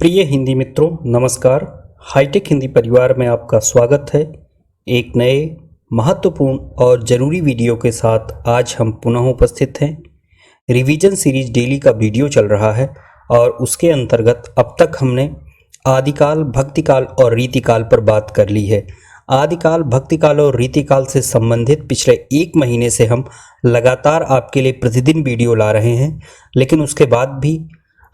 प्रिय हिंदी मित्रों, नमस्कार। हाईटेक हिंदी परिवार में आपका स्वागत है। एक नए महत्वपूर्ण और ज़रूरी वीडियो के साथ आज हम पुनः उपस्थित हैं। रिवीजन सीरीज डेली का वीडियो चल रहा है और उसके अंतर्गत अब तक हमने आदिकाल, भक्तिकाल और रीतिकाल पर बात कर ली है। आदिकाल, भक्तिकाल और रीतिकाल से संबंधित पिछले एक महीने से हम लगातार आपके लिए प्रतिदिन वीडियो ला रहे हैं, लेकिन उसके बाद भी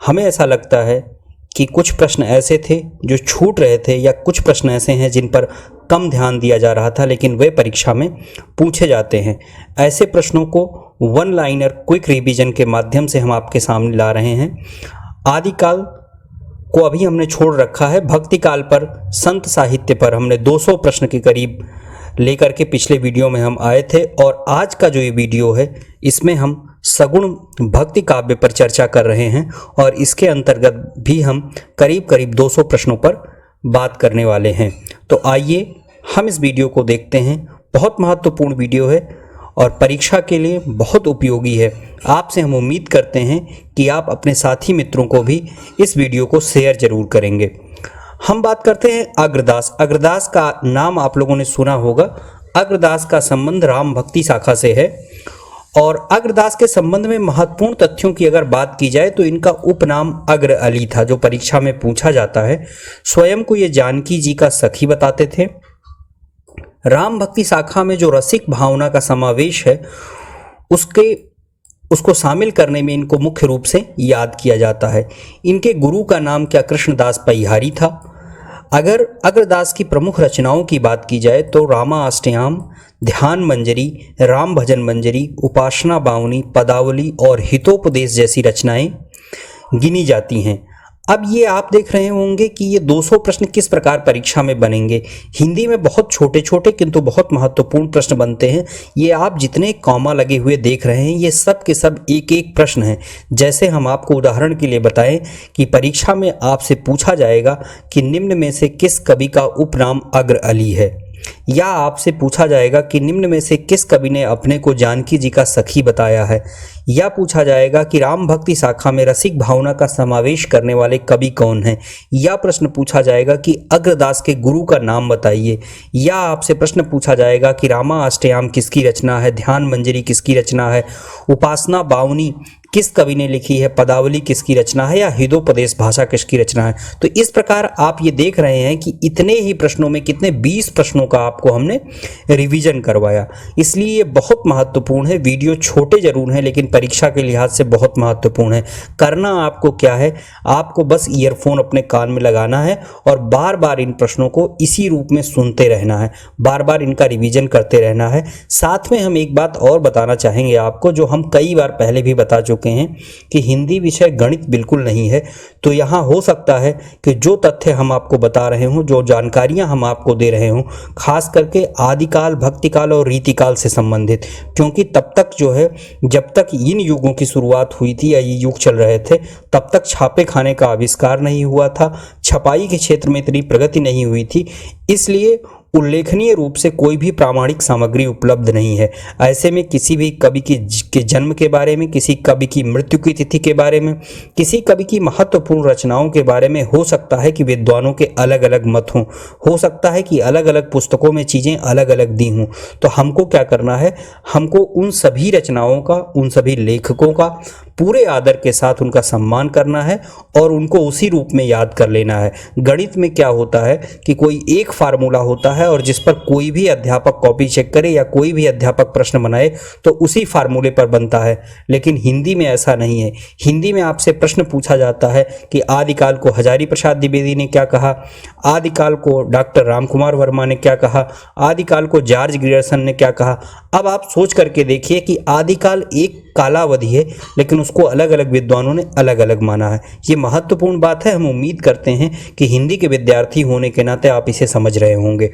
हमें ऐसा लगता है कि कुछ प्रश्न ऐसे थे जो छूट रहे थे या कुछ प्रश्न ऐसे हैं जिन पर कम ध्यान दिया जा रहा था, लेकिन वे परीक्षा में पूछे जाते हैं। ऐसे प्रश्नों को वन लाइनर क्विक रिवीजन के माध्यम से हम आपके सामने ला रहे हैं। आदिकाल को अभी हमने छोड़ रखा है। भक्तिकाल पर, संत साहित्य पर हमने 200 प्रश्न के करीब लेकर के पिछले वीडियो में हम आए थे और आज का जो ये वीडियो है इसमें हम सगुण भक्ति काव्य पर चर्चा कर रहे हैं और इसके अंतर्गत भी हम करीब करीब 200 प्रश्नों पर बात करने वाले हैं। तो आइए हम इस वीडियो को देखते हैं। बहुत महत्वपूर्ण वीडियो है और परीक्षा के लिए बहुत उपयोगी है। आपसे हम उम्मीद करते हैं कि आप अपने साथी मित्रों को भी इस वीडियो को शेयर जरूर करेंगे। हम बात करते हैं अग्रदास। अग्रदास का नाम आप लोगों ने सुना होगा। अग्रदास का संबंध राम भक्ति शाखा से है और अग्रदास के संबंध में महत्वपूर्ण तथ्यों की अगर बात की जाए तो इनका उपनाम अग्र अली था, जो परीक्षा में पूछा जाता है। स्वयं को ये जानकी जी का सखी बताते थे। राम भक्ति शाखा में जो रसिक भावना का समावेश है उसको शामिल करने में इनको मुख्य रूप से याद किया जाता है। इनके गुरु का नाम क्या कृष्णदास परिहारी था। अगर अग्रदास की प्रमुख रचनाओं की बात की जाए तो रामा अष्टयाम, ध्यान मंजरी, राम भजन मंजरी, उपासना बावनी, पदावली और हितोपदेश जैसी रचनाएं गिनी जाती हैं। अब ये आप देख रहे होंगे कि ये 200 प्रश्न किस प्रकार परीक्षा में बनेंगे। हिंदी में बहुत छोटे छोटे किंतु बहुत महत्वपूर्ण प्रश्न बनते हैं। ये आप जितने कॉमा लगे हुए देख रहे हैं ये सब के सब एक एक प्रश्न हैं। जैसे हम आपको उदाहरण के लिए बताएं कि परीक्षा में आपसे पूछा जाएगा कि निम्न में से किस कवि का उपनाम अग्र अली है, या आपसे पूछा जाएगा कि निम्न में से किस कवि ने अपने को जानकी जी का सखी बताया है, या पूछा जाएगा कि राम भक्ति शाखा में रसिक भावना का समावेश करने वाले कवि कौन हैं, या प्रश्न पूछा जाएगा कि अग्रदास के गुरु का नाम बताइए, या आपसे प्रश्न पूछा जाएगा कि रामा अष्टयाम किसकी रचना है, ध्यान मंजरी किसकी रचना है, उपासना बावनी किस कवि ने लिखी है, पदावली किसकी रचना है, या हितोपदेश भाषा किसकी रचना है। तो इस प्रकार आप ये देख रहे हैं कि इतने ही प्रश्नों में कितने 20 प्रश्नों का आपको हमने रिवीजन करवाया। इसलिए ये बहुत महत्वपूर्ण है। वीडियो छोटे जरूर हैं लेकिन परीक्षा के लिहाज से बहुत महत्वपूर्ण है। करना आपको क्या है, आपको बस ईयरफोन अपने कान में लगाना है और बार बार इन प्रश्नों को इसी रूप में सुनते रहना है, बार बार इनका रिवीजन करते रहना है। साथ में हम एक बात और बताना चाहेंगे आपको, जो हम कई बार पहले भी बता चुके हैं कि हिंदी विषय गणित बिल्कुल नहीं है। तो यहाँ हो सकता है कि जो तथ्य हम आपको बता रहे हों, जो जानकारियां हम आपको दे रहे हों, खास करके आदिकाल, भक्तिकाल और रीतिकाल से संबंधित, क्योंकि तब तक जो है, जब तक इन युगों की शुरुआत हुई थी या ये युग चल रहे थे, तब तक छापे खाने का आविष्कार नहीं हुआ था, छपाई के क्षेत्र में इतनी प्रगति नहीं हुई थी, इसलिए उल्लेखनीय रूप से कोई भी प्रामाणिक सामग्री उपलब्ध नहीं है। ऐसे में किसी भी कवि के जन्म के बारे में, किसी कवि की मृत्यु की तिथि के बारे में, किसी कवि की महत्वपूर्ण रचनाओं के बारे में हो सकता है कि विद्वानों के अलग अलग मत हों, हो सकता है कि अलग अलग पुस्तकों में चीज़ें अलग अलग दी हों। तो हमको क्या करना है, हमको उन सभी रचनाओं का, उन सभी लेखकों का पूरे आदर के साथ उनका सम्मान करना है और उनको उसी रूप में याद कर लेना है। गणित में क्या होता है कि कोई एक फार्मूला होता है और जिस पर कोई भी अध्यापक कॉपी चेक करे या कोई भी अध्यापक प्रश्न बनाए तो उसी फार्मूले पर बनता है, लेकिन हिंदी में ऐसा नहीं है। हिंदी में आपसे प्रश्न पूछा जाता है कि आदिकाल को हजारी प्रसाद द्विवेदी ने क्या कहा, आदिकाल को डॉक्टर रामकुमार वर्मा ने क्या कहा, आदिकाल को जॉर्ज ग्रियर्सन ने क्या कहा। अब आप सोच करके देखिए कि आदिकाल एक कालावधि है लेकिन उसको अलग अलग विद्वानों ने अलग अलग माना है। ये महत्वपूर्ण बात है। हम उम्मीद करते हैं कि हिंदी के विद्यार्थी होने के नाते आप इसे समझ रहे होंगे।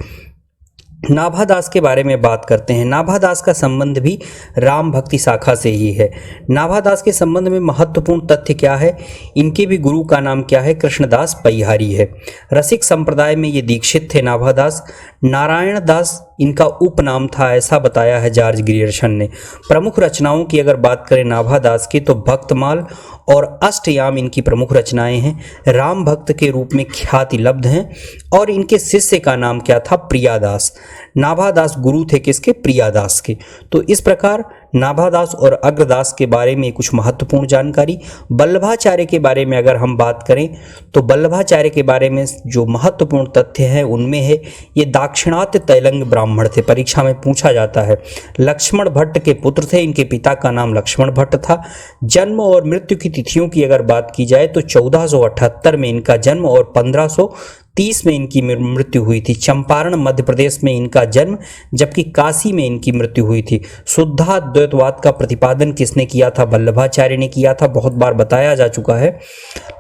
नाभादास के बारे में बात करते हैं। नाभादास का संबंध भी राम भक्ति शाखा से ही है। नाभादास के संबंध में महत्वपूर्ण तथ्य क्या है, इनके भी गुरु का नाम क्या है, कृष्णदास परिहारी है। रसिक संप्रदाय में ये दीक्षित थे नाभादास। नारायण दास इनका उपनाम था, ऐसा बताया है जॉर्ज ग्रियर्सन ने। प्रमुख रचनाओं की अगर बात करें नाभादास की, तो भक्तमाल और अष्टयाम इनकी प्रमुख रचनाएं हैं। राम भक्त के रूप में ख्याति लब्ध हैं और इनके शिष्य का नाम क्या था? प्रियादास। नाभादास गुरु थे किसके? प्रियादास के। तो इस प्रकार नाभादास और अग्रदास के बारे में कुछ महत्वपूर्ण जानकारी। वल्लभाचार्य के बारे में अगर हम बात करें तो वल्लभाचार्य के बारे में जो महत्वपूर्ण तथ्य है उनमें है ये दाक्षिणात्य तैलंग ब्राह्मण थे, परीक्षा में पूछा जाता है। लक्ष्मण भट्ट के पुत्र थे, इनके पिता का नाम लक्ष्मण भट्ट था। जन्म और मृत्यु की तिथियों की अगर बात की जाए तो 1478 में इनका जन्म और 1530 में इनकी मृत्यु हुई थी। चंपारण मध्य प्रदेश में इनका जन्म, जबकि काशी में इनकी मृत्यु हुई थी। शुद्धाद्वैतवाद का प्रतिपादन किसने किया था? वल्लभाचार्य ने किया था, बहुत बार बताया जा चुका है,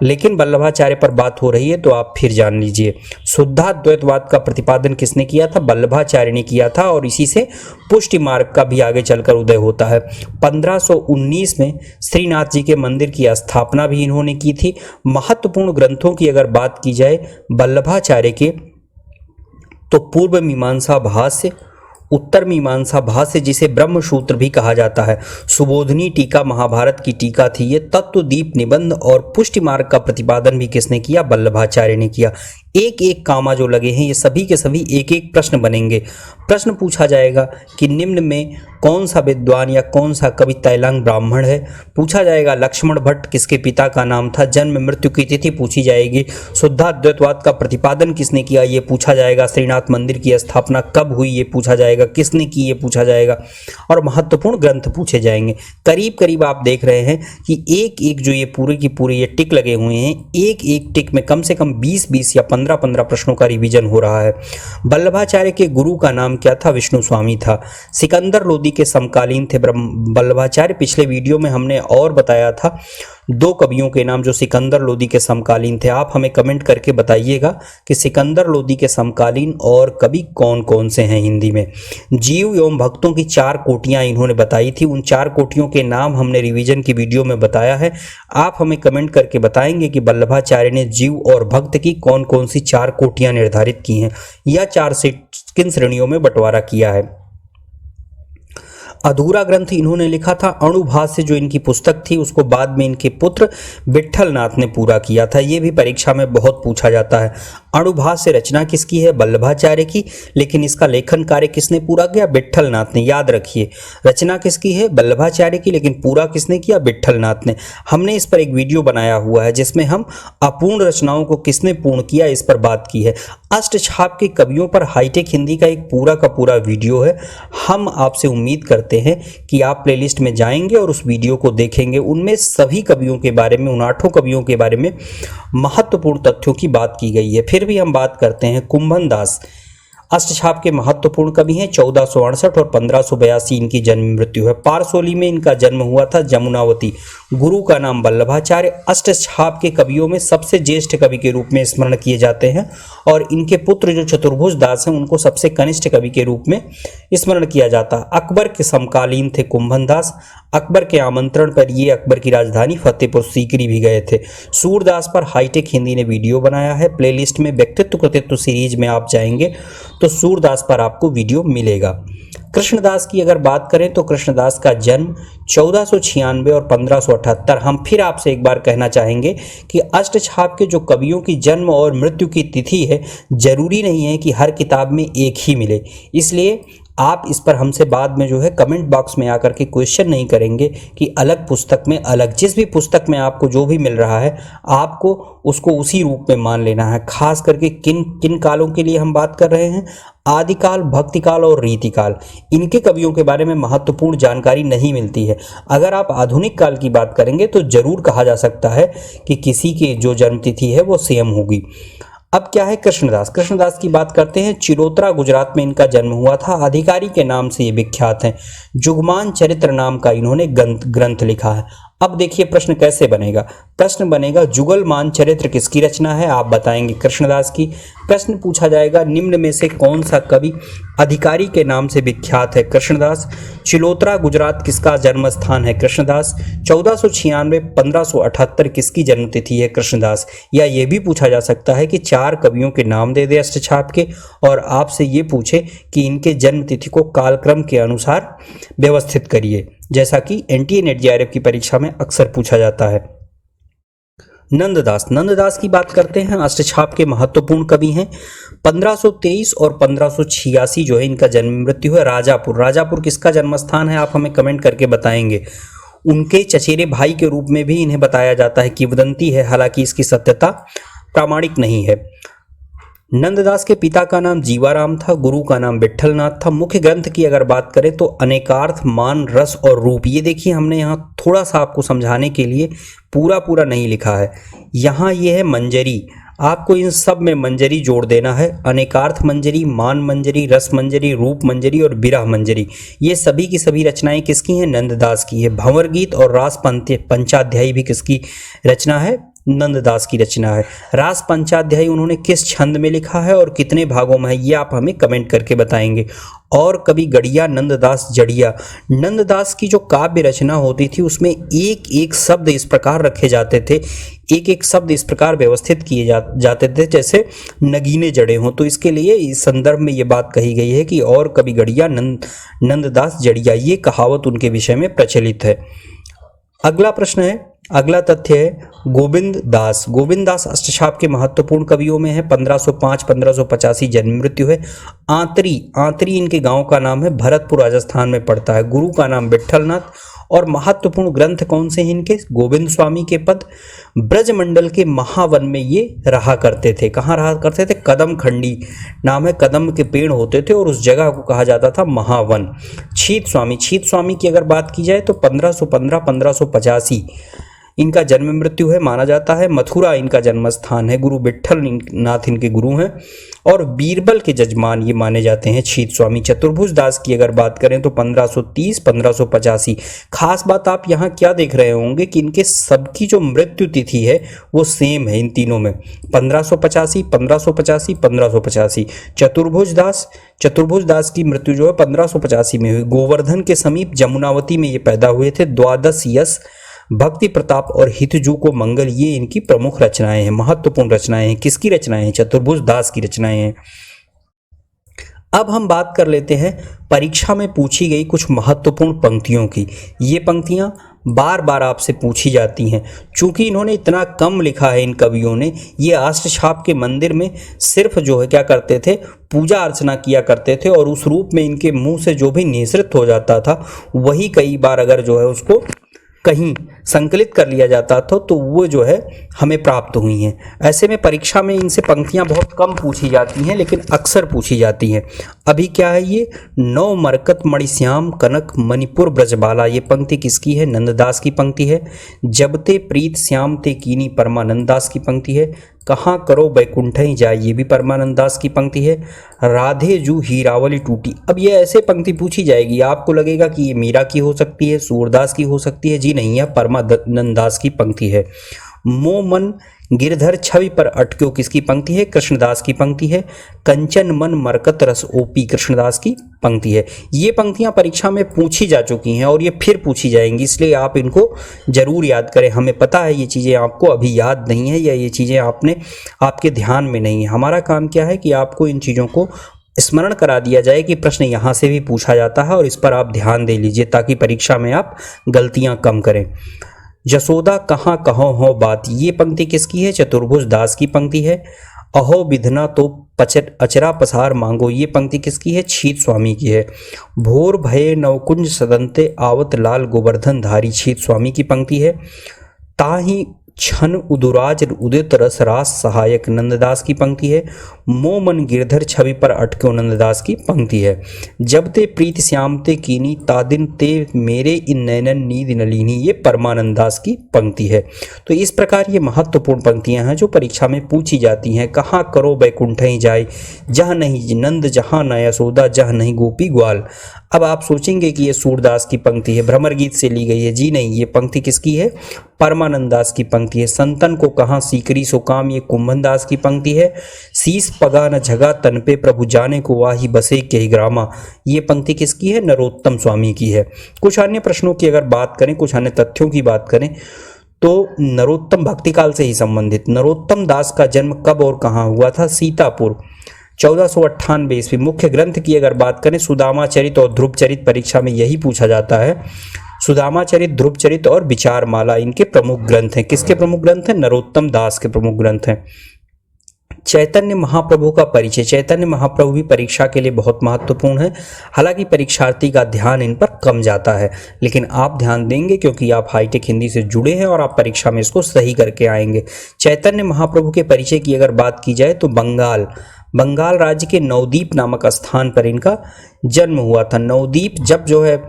लेकिन वल्लभाचार्य पर बात हो रही है तो आप फिर जान लीजिए। शुद्धाद्वैतवाद का प्रतिपादन किसने किया था? वल्लभाचार्य ने किया था और इसी से पुष्टि मार्ग का भी आगे चलकर उदय होता है। 1519 में श्रीनाथ जी के मंदिर की स्थापना भी इन्होंने की थी। महत्वपूर्ण ग्रंथों की अगर बात की जाए वल्लभाचार्य के, तो पूर्व मीमांसा भाष्य, उत्तर मीमांसा भाष्य जिसे ब्रह्मसूत्र भी कहा जाता है, सुबोधनी टीका महाभारत की टीका थी ये, तत्वदीप निबंध और पुष्टि मार्ग का प्रतिपादन भी किसने किया? वल्लभाचार्य ने किया। एक एक कामा जो लगे हैं ये सभी के सभी एक एक प्रश्न बनेंगे। प्रश्न पूछा जाएगा कि निम्न में कौन सा विद्वान या कौन सा कवि तैलंग ब्राह्मण है? पूछा जाएगा लक्ष्मण भट्ट किसके पिता का नाम था? जन्म मृत्यु की तिथि पूछी जाएगी। शुद्धाद्वैतवाद का प्रतिपादन किसने किया? ये पूछा जाएगा। श्रीनाथ मंदिर की स्थापना कब हुई? ये पूछा जाएगा। किसने की? ये पूछा जाएगा। और महत्वपूर्ण ग्रंथ पूछे जाएंगे। करीब करीब आप देख रहे हैं कि एक एक जो ये पूरे की पूरे ये टिक लगे हुए हैं, एक एक टिक में कम से कम 20-20 या 15-15 प्रश्नों का रिवीजन हो रहा है। वल्लभाचार्य के गुरु का नाम क्या था? विष्णु स्वामी था। सिकंदर लोदी के समकालीन थे वल्लभाचार्य। पिछले वीडियो में हमने और बताया था 2 कवियों के नाम जो सिकंदर लोदी के समकालीन थे। आप हमें कमेंट करके बताइएगा कि सिकंदर लोदी के समकालीन और कवि कौन कौन से हैं हिंदी में। जीव एवं भक्तों की 4 कोटियां इन्होंने बताई थी। उन 4 कोटियों के नाम हमने रिवीजन की वीडियो में बताया है। आप हमें कमेंट करके बताएंगे कि वल्लभाचार्य ने जीव और भक्त की कौन कौन सी 4 कोटियां निर्धारित की हैं या 4 से किन श्रेणियों में बंटवारा किया है। अधूरा ग्रंथ इन्होंने लिखा था। अणुभाष्य जो इनकी पुस्तक थी उसको बाद में इनके पुत्र विट्ठल नाथ ने पूरा किया था। ये भी परीक्षा में बहुत पूछा जाता है। अणुभाष्य रचना किसकी है? वल्लभाचार्य की, लेकिन इसका लेखन कार्य किसने पूरा किया? विट्ठल नाथ ने। याद रखिए, रचना किसकी है? वल्लभाचार्य की, लेकिन पूरा किसने किया? विट्ठल नाथ ने। हमने इस पर एक वीडियो बनाया हुआ है जिसमें हम अपूर्ण रचनाओं को किसने पूर्ण किया इस पर बात की है। अष्टछाप के कवियों पर हाईटेक हिंदी का एक पूरा का पूरा वीडियो है। हम आपसे उम्मीद करते हैं कि आप प्लेलिस्ट में जाएंगे और उस वीडियो को देखेंगे। उनमें सभी कवियों के बारे में, उन 8 कवियों के बारे में महत्वपूर्ण तथ्यों की बात की गई है। फिर भी हम बात करते हैं कुंभन दास। अष्टछाप के महत्वपूर्ण कवि हैं। 1468 और 1582 इनकी जन्म मृत्यु है। पारसोली में इनका जन्म हुआ था। जमुनावती। गुरु का नाम वल्लभाचार्य। अष्टछाप के कवियों में सबसे ज्येष्ठ कवि के रूप में स्मरण किए जाते हैं और इनके पुत्र जो चतुर्भुज दास हैं उनको सबसे कनिष्ठ कवि के रूप में स्मरण किया जाता है। अकबर के समकालीन थे कुंभन दास। अकबर के आमंत्रण पर ये अकबर की राजधानी फतेहपुर सीकरी भी गए थे। सूरदास पर हाईटेक हिंदी ने वीडियो बनाया है। प्लेलिस्ट में व्यक्तित्व कृतित्व सीरीज में आप जाएंगे तो सूरदास पर आपको वीडियो मिलेगा। कृष्णदास की अगर बात करें तो कृष्णदास का जन्म 1496 और 1578। हम फिर आपसे एक बार कहना चाहेंगे कि अष्टछाप के जो कवियों की जन्म और मृत्यु की तिथि है, जरूरी नहीं है कि हर किताब में एक ही मिले, इसलिए आप इस पर हमसे बाद में जो है कमेंट बॉक्स में आकर के क्वेश्चन नहीं करेंगे कि अलग पुस्तक में अलग। जिस भी पुस्तक में आपको जो भी मिल रहा है आपको उसको उसी रूप में मान लेना है। खास करके किन किन कालों के लिए हम बात कर रहे हैं? आदिकाल, भक्तिकाल और रीतिकाल। इनके कवियों के बारे में महत्वपूर्ण जानकारी नहीं मिलती है। अगर आप आधुनिक काल की बात करेंगे तो जरूर कहा जा सकता है कि किसी की जो जन्मतिथि है वो सेम होगी। अब क्या है कृष्णदास? कृष्णदास की बात करते हैं। चिरोत्रा गुजरात में इनका जन्म हुआ था। अधिकारी के नाम से ये विख्यात हैं। जुगमान चरित्र नाम का इन्होंने ग्रंथ लिखा है। अब देखिए प्रश्न कैसे बनेगा। प्रश्न बनेगा जुगलमान चरित्र किसकी रचना है? आप बताएंगे कृष्णदास की। प्रश्न पूछा जाएगा निम्न में से कौन सा कवि अधिकारी के नाम से विख्यात है कृष्णदास। चिलोत्रा गुजरात किसका जन्म स्थान है? कृष्णदास। 1496 1578 किसकी जन्मतिथि है? कृष्णदास। या ये भी पूछा जा सकता है कि 4 कवियों के नाम दे दे अष्टछाप के और आपसे ये पूछे कि इनके जन्मतिथि को कालक्रम के अनुसार व्यवस्थित करिए, जैसा कि एनटीए नेट जेआरएफ की परीक्षा में अक्सर पूछा जाता है। नंददास की बात करते हैं। अष्टछाप के महत्वपूर्ण कवि हैं। 1523 और 1586 जो है इनका जन्म मृत्यु है। राजापुर किसका जन्म स्थान है? आप हमें कमेंट करके बताएंगे। उनके चचेरे भाई के रूप में भी इन्हें बताया जाता है, किंवदंती है, हालांकि इसकी सत्यता प्रामाणिक नहीं है। नंददास के पिता का नाम जीवाराम था, गुरु का नाम विट्ठलनाथ था। मुख्य ग्रंथ की अगर बात करें तो अनेकार्थ, मान, रस और रूप। ये देखिए हमने यहाँ थोड़ा सा आपको समझाने के लिए पूरा नहीं लिखा है। यहाँ ये है मंजरी, आपको इन सब में मंजरी जोड़ देना है। अनेकार्थ मंजरी, मान मंजरी, रस मंजरी, रूप मंजरी और विरह मंजरी, ये सभी की सभी रचनाएं किसकी हैं? नंददास की है। भंवर गीत और रास पंचाध्यायी भी किसकी रचना है? नंददास की रचना है। रास पंचाध्यायी उन्होंने किस छंद में लिखा है और कितने भागों में है, ये आप हमें कमेंट करके बताएंगे। और कवि गढ़िया नंददास जड़िया। नंददास की जो काव्य रचना होती थी उसमें एक एक शब्द इस प्रकार रखे जाते थे, एक एक शब्द इस प्रकार व्यवस्थित किए जाते थे जैसे नगीने जड़े हों। तो इसके लिए इस संदर्भ में ये बात कही गई है कि और कवि गढ़िया नंददास जड़िया, ये कहावत उनके विषय में प्रचलित है। अगला प्रश्न है, अगला तथ्य है गोविंद दास अष्टछाप के महत्वपूर्ण कवियों में है। 1505-1585 जन्म मृत्यु है। आंतरी इनके गांव का नाम है, भरतपुर राजस्थान में पड़ता है। गुरु का नाम विट्ठलनाथ। और महत्वपूर्ण ग्रंथ कौन से हैं इनके? गोविंद स्वामी के पद। ब्रजमंडल के महावन में ये रहा करते थे। कहाँ रहा करते थे? कदम खंडी नाम है, कदम के पेड़ होते थे और उस जगह को कहा जाता था महावन। छीत स्वामी की अगर बात की जाए तो 1515-1585 इनका जन्म मृत्यु है, माना जाता है। मथुरा इनका जन्म स्थान है। गुरु विट्ठल नाथ इनके गुरु हैं और बीरबल के जजमान ये माने जाते हैं छीत स्वामी। चतुर्भुज दास की अगर बात करें तो 1530-1585। खास बात आप यहाँ क्या देख रहे होंगे कि इनके सबकी जो मृत्यु तिथि है वो सेम है इन तीनों में, 1585, 1585, 1585। चतुर्भुज दास की मृत्यु जो है 1585 में हुई। गोवर्धन के समीप जमुनावती में ये पैदा हुए थे। द्वादश यश, भक्ति प्रताप और हितजू को मंगल, ये इनकी प्रमुख रचनाएं हैं, महत्वपूर्ण रचनाएं हैं। किसकी रचनाएं हैं? चतुर्भुज दास की रचनाएं हैं। अब हम बात कर लेते हैं परीक्षा में पूछी गई कुछ महत्वपूर्ण पंक्तियों की। ये पंक्तियां बार बार आपसे पूछी जाती हैं। चूंकि इन्होंने इतना कम लिखा है इन कवियों ने, ये अष्टछाप के मंदिर में सिर्फ जो है क्या करते थे, पूजा अर्चना किया करते थे और उस रूप में इनके मुंह से जो भी निसृत हो जाता था वही कई बार अगर जो है उसको कहीं संकलित कर लिया जाता था तो वो जो है हमें प्राप्त हुई हैं। ऐसे में परीक्षा में इनसे पंक्तियां बहुत कम पूछी जाती हैं लेकिन अक्सर पूछी जाती हैं। अभी क्या है ये? नौ मरकत मणिश्याम कनक मणिपुर ब्रजबाला, ये पंक्ति किसकी है? नंददास की पंक्ति है। जबते प्रीत श्याम ते कीनी, परमानंद दास की पंक्ति है। कहाँ करो बैकुंठई जाए, ये भी परमानंद दास की पंक्ति है। राधे जू हीरावली टूटी, अब ये ऐसे पंक्ति पूछी जाएगी आपको लगेगा कि ये मीरा की हो सकती है, सूरदास की हो सकती है। जी नहीं, यह परमानंद दास की पंक्ति है। मो मन गिरधर छवि पर अटक्यो, किसकी पंक्ति है? कृष्णदास की पंक्ति है। कंचन मन मरकत रस ओपी, कृष्णदास की पंक्ति है। ये पंक्तियां परीक्षा में पूछी जा चुकी हैं और ये फिर पूछी जाएंगी, इसलिए आप इनको जरूर याद करें। हमें पता है ये चीज़ें आपको अभी याद नहीं है या ये चीज़ें आपके ध्यान में नहीं है। हमारा काम क्या है कि आपको इन चीज़ों को स्मरण करा दिया जाए कि प्रश्न यहाँ से भी पूछा जाता है और इस पर आप ध्यान दे लीजिए ताकि परीक्षा में आप गलतियाँ कम करें। जसोदा कहाँ कहो हो बात, ये पंक्ति किसकी है? चतुर्भुज दास की पंक्ति है। अहो विधना तो अचरा पसार मांगो, ये पंक्ति किसकी है? छीत स्वामी की है। भोर भये नवकुंज सदंते आवत लाल गोवर्धन धारी, छीत स्वामी की पंक्ति है। ताही छन उदुराज उदित रस रास सहायक, नंददास की पंक्ति है। मो मन गिरधर छवि पर अटक्यो, नंददास की पंक्ति है। जब ते प्रीत श्याम ते कीनी, तादिन ते मेरे इन नैनन नींद नलिनी, ये परमानंद दास की पंक्ति है। तो इस प्रकार ये महत्वपूर्ण पंक्तियां हैं जो परीक्षा में पूछी जाती हैं। कहाँ करो बैकुंठई जाए, जहाँ नहीं नंद जहाँ न यशोदा, जहाँ नहीं गोपी ग्वाल। अब आप सोचेंगे कि ये सूरदास की पंक्ति है, भ्रमर गीत से ली गई है। जी नहीं, ये पंक्ति किसकी है? परमानंद दास की पंक्ति है। संतन को कहाँ सीकरी सो काम, ये कुंभन दास की पंक्ति है। शीस पगा न झगा तन पे प्रभु जाने को वाही बसे के ग्रामा, ये पंक्ति किसकी है? नरोत्तम स्वामी की है। कुछ अन्य प्रश्नों की अगर बात करें, कुछ अन्य तथ्यों की बात करें तो नरोत्तम भक्तिकाल से ही संबंधित, नरोत्तम दास का जन्म कब और कहाँ हुआ था? सीतापुर, 1498 ईस्वी। मुख्य ग्रंथ की अगर बात करें, सुदामा चरित और ध्रुव चरित, परीक्षा में यही पूछा जाता है। सुदामा चरित, ध्रुव चरित और विचार माला इनके प्रमुख ग्रंथ हैं। किसके प्रमुख ग्रंथ हैं? नरोत्तम दास के प्रमुख ग्रंथ हैं। चैतन्य महाप्रभु का परिचय, चैतन्य महाप्रभु भी परीक्षा के लिए बहुत महत्वपूर्ण है। हालांकि परीक्षार्थी का ध्यान इन पर कम जाता है, लेकिन आप ध्यान देंगे क्योंकि आप हाईटेक हिंदी से जुड़े हैं और आप परीक्षा में इसको सही करके आएंगे। चैतन्य महाप्रभु के परिचय की अगर बात की जाए तो बंगाल राज्य के नवदीप नामक स्थान पर इनका जन्म हुआ था। नवदीप, जब जो है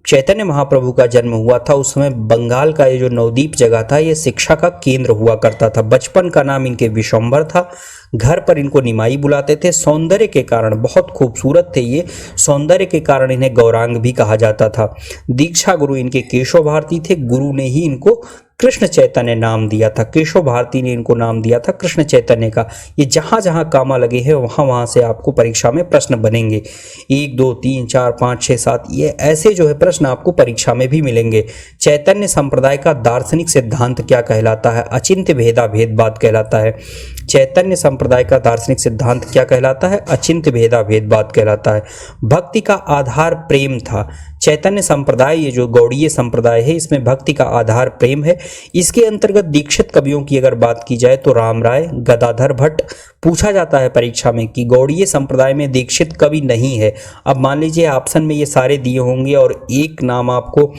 चैतन्य महाप्रभु का जन्म हुआ था उस समय बंगाल का ये जो नवदीप जगह था ये शिक्षा का केंद्र हुआ करता था। बचपन का नाम इनके विश्वंभर था। घर पर इनको निमाई बुलाते थे। सौंदर्य के कारण बहुत खूबसूरत थे ये, सौंदर्य के कारण इन्हें गौरांग भी कहा जाता था। दीक्षा गुरु इनके केशव भारती थे। गुरु ने ही इनको कृष्ण चैतन्य नाम दिया था। केशव भारती ने इनको नाम दिया था कृष्ण चैतन्य का। ये जहाँ जहाँ कामा लगे हैं वहाँ से आपको परीक्षा में प्रश्न बनेंगे। 1 2 3 4 5 6 7 ये ऐसे जो है प्रश्न आपको परीक्षा में भी मिलेंगे। चैतन्य संप्रदाय का दार्शनिक सिद्धांत क्या कहलाता है? अचिंत्य भेदा भेदवाद कहलाता है। चैतन्य संप्रदाय का दार्शनिक सिद्धांत क्या कहलाता है? अचिंत्य भेदा भेदवाद कहलाता है। भक्ति का आधार प्रेम था। चैतन्य संप्रदाय, ये जो गौड़ीय संप्रदाय है, इसमें भक्ति का आधार प्रेम है। इसके अंतर्गत दीक्षित कवियों की अगर बात की जाए तो राम राय, गदाधर भट्ट। पूछा जाता है परीक्षा में कि गौड़ीय संप्रदाय में दीक्षित कवि नहीं है। अब मान लीजिए ऑप्शन में ये सारे दिए होंगे और एक नाम आपको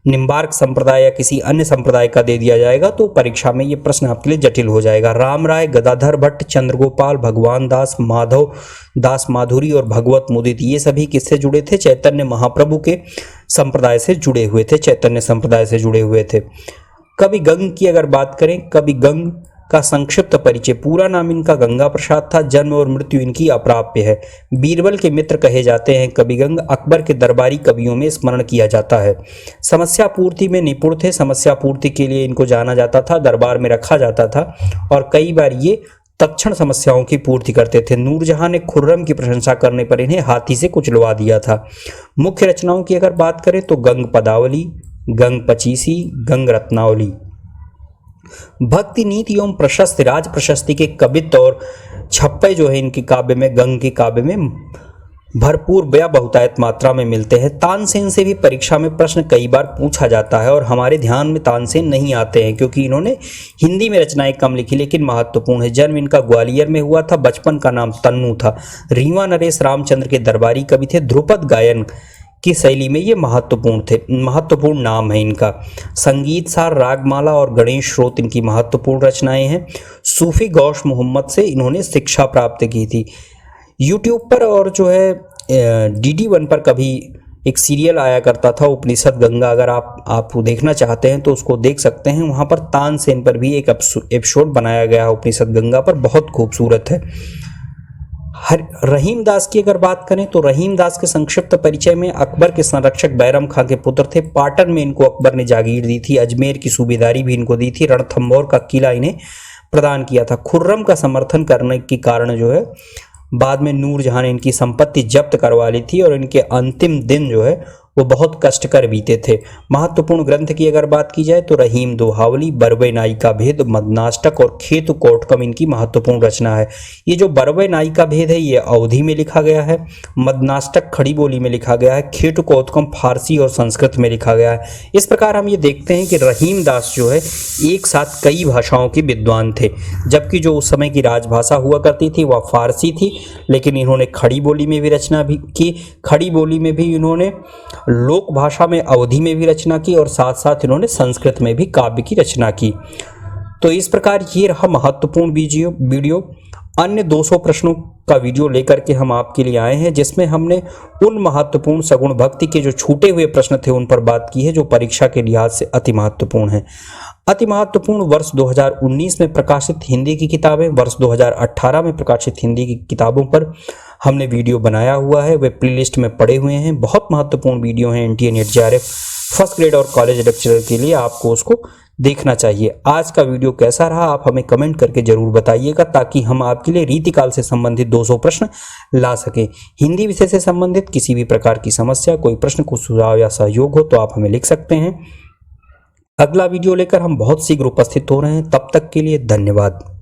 निम्बार्क संप्रदाय या किसी अन्य संप्रदाय का दे दिया जाएगा तो परीक्षा में ये प्रश्न आपके लिए जटिल हो जाएगा। राम राय, गदाधर भट्ट, चंद्रगोपाल, भगवान दास, माधव दास माधुरी और भगवत मुदित, ये सभी किससे जुड़े थे? चैतन्य महाप्रभु के संप्रदाय से जुड़े हुए थे, चैतन्य संप्रदाय से जुड़े हुए थे। कवि गंग की अगर बात करें, कवि गंग का संक्षिप्त परिचय, पूरा नाम इनका गंगा प्रसाद था। जन्म और मृत्यु इनकी अप्राप्य है। बीरबल के मित्र कहे जाते हैं कवि गंग। अकबर के दरबारी कवियों में स्मरण किया जाता है। समस्या पूर्ति में निपुण थे। समस्या पूर्ति के लिए इनको जाना जाता था, दरबार में रखा जाता था और कई बार ये तत्क्षण समस्याओं की पूर्ति करते थे। नूरजहां ने खुर्रम की प्रशंसा करने पर इन्हें हाथी से कुचलवा दिया था। मुख्य रचनाओं की अगर बात करें तो गंग पदावली, गंग पचीसी, गंग रत्नावली। भक्ति नीति एवं प्रशस्ति, राज प्रशस्ति के कवित्व और छप्पे जो है इनके काव्य में, गंग के काव्य में भरपूर या बहुतायत मात्रा में मिलते हैं। तानसेन से भी परीक्षा में प्रश्न कई बार पूछा जाता है और हमारे ध्यान में तानसेन नहीं आते हैं क्योंकि इन्होंने हिंदी में रचनाएं कम लिखी, लेकिन महत्वपूर्ण है। जन्म इनका ग्वालियर में हुआ था। बचपन का नाम तन्नू था। रीवा नरेश रामचंद्र के दरबारी कवि थे। ध्रुपद गायन की शैली में ये महत्वपूर्ण नाम है इनका। संगीत सार, रागमाला और गणेश स्रोत इनकी महत्वपूर्ण रचनाएं हैं। सूफी गौश मोहम्मद से इन्होंने शिक्षा प्राप्त की थी। यूट्यूब पर और जो है DD1 पर कभी एक सीरियल आया करता था उपनिषद गंगा, अगर आप देखना चाहते हैं तो उसको देख सकते हैं। वहाँ पर तानसेन पर भी एक एपिसोड बनाया गया है उपनिषद गंगा पर, बहुत खूबसूरत है। रहीम दास की अगर बात करें तो रहीम दास के संक्षिप्त परिचय में अकबर के संरक्षक बैरम खां के पुत्र थे। पाटन में इनको अकबर ने जागीर दी थी। अजमेर की सूबेदारी भी इनको दी थी। रणथंभौर का किला इन्हें प्रदान किया था। खुर्रम का समर्थन करने के कारण जो है बाद में नूरजहां ने इनकी संपत्ति जब्त करवा ली थी और इनके अंतिम दिन जो है वो बहुत कष्टकर बीते थे। महत्वपूर्ण ग्रंथ की अगर बात की जाए तो रहीम दोहावली, बरवे नाई का भेद, मदनाष्टक और खेतु कोटकम इनकी महत्वपूर्ण रचना है। ये जो बरवे नाई का भेद है ये अवधी में लिखा गया है। मदनाष्टक खड़ी बोली में लिखा गया है। खेतु कोटकम फारसी और संस्कृत में लिखा गया है। इस प्रकार हम ये देखते हैं कि रहीम दास जो है एक साथ कई भाषाओं के विद्वान थे, जबकि जो उस समय की राजभाषा हुआ करती थी वह फारसी थी, लेकिन इन्होंने खड़ी बोली में भी रचना भी की। खड़ी बोली में भी इन्होंने लोक भाषा में अवधी में भी रचना की और साथ साथ इन्होंने संस्कृत में भी काव्य की रचना की। तो इस प्रकार ये रहा महत्वपूर्ण वीडियो। अन्य 200 प्रश्नों का वीडियो लेकर के हम आपके लिए आए हैं, जिसमें हमने उन महत्वपूर्ण सगुण भक्ति के जो छूटे हुए प्रश्न थे उन पर बात की है जो परीक्षा के लिहाज से अति महत्वपूर्ण है। अति महत्वपूर्ण वर्ष 2019 में प्रकाशित हिंदी की किताबें, वर्ष 2018 में प्रकाशित हिंदी की किताबों पर हमने वीडियो बनाया हुआ है, वे प्लेलिस्ट में पड़े हुए हैं। बहुत महत्वपूर्ण वीडियो हैं NTA NET JRF first grade और कॉलेज लेक्चरर के लिए, आपको उसको देखना चाहिए। आज का वीडियो कैसा रहा आप हमें कमेंट करके जरूर बताइएगा, ताकि हम आपके लिए रीतिकाल से संबंधित 200 प्रश्न ला सकें। हिंदी विषय से संबंधित किसी भी प्रकार की समस्या, कोई प्रश्न, कुछ सुझाव या सहयोग हो तो आप हमें लिख सकते हैं। अगला वीडियो लेकर हम बहुत शीघ्र उपस्थित हो रहे हैं। तब तक के लिए धन्यवाद।